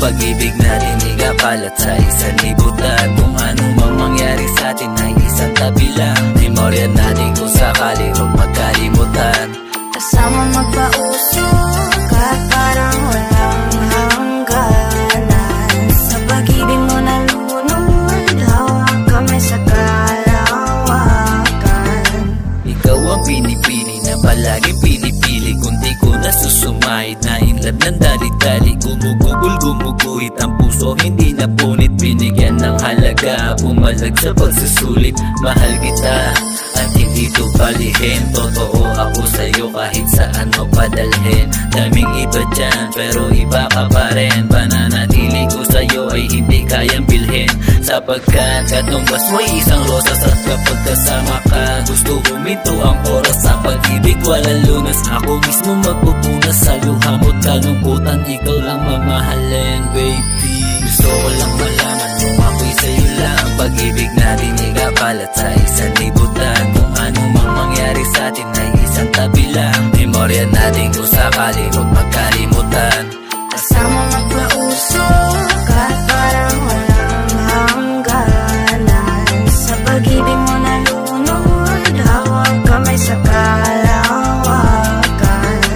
pag-ibig natin ikapalat sa isang libutan. Kung anong mang mangyari sa atin ay isang tabi lang. Memorya natin kung sakali huwag magkalimutan. Kasama magpausok at parang walang hangganan. Sa pag-ibig mo nalunod, hawak kami sa kalawakan. Ikaw ang pinipili na palagi pinipili. Kung di ko nasusumahid na inlove ng dali-dali. Gumuguhit ang puso, hindi na punit. Binigyan ng halaga, pumalag sa pagsusulit. Mahal kita at hindi to balihin. Totoo ako sa'yo kahit saan mo padalhin. Daming iba dyan pero iba ka pa rin. Pananatili ko sa'yo ay hindi kayang bilhin. Sapagkat katumbas mo'y isang rosas. At kapag kasama ka gusto huminto ang oras. Sa pag-ibig walang lunas, ako mismo magpupunas. Sa luha mo't kalungkutan, ikaw lang mamahalin, baby. Gusto ko lang malaman kung ako'y sa'yo lang. Pag-ibig natin ikapalat sa isang libutan. Kung ano mang mangyari sa atin ay isang tabi lang. Memorya natin kung sakali huwag magkalimutan. Kasama magpausok at parang walang hangganan. Sa pag-ibig mo nalunod, hawak kamay sa kalawakan.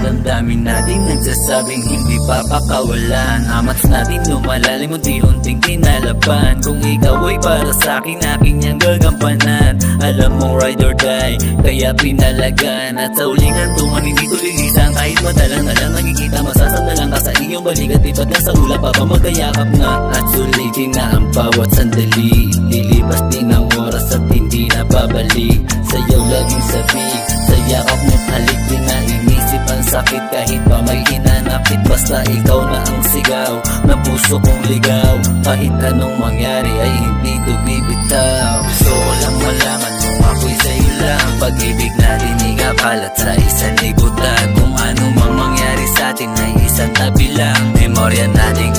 Damdamin natin nagsasabing hindi papakawalan. Amats natin lumalalim unti-unting kinalaban. Kung ikaw ay para sa'kin, aking niyang gagampanan. Alam mong ride or die, kaya pinalagan. At sa ulingan tuman hindi ko lilisan. Kahit madalang na lang nakikita, masasanda lang ka sa iyong balik. At iba't lang sa ulap pa magkayakap na. At sulitin na ang bawat sandali. Lilipas din ang oras at hindi na babalik. Sa'yo laging sabi, sa yakap mo't halik din na inisip ang sakit. Kahit pa may hinanakit, basta ikaw na ang sigaw ng puso kong ligaw. Kahit anong mangyari ay hindi to bibitaw. Gusto ko lang malaman kung ako'y sa'yo lang. Pag-ibig natin ikapalat sa isang libutan. Kung ano mang mangyari sa atin ay isang tabi lang. Memorya natin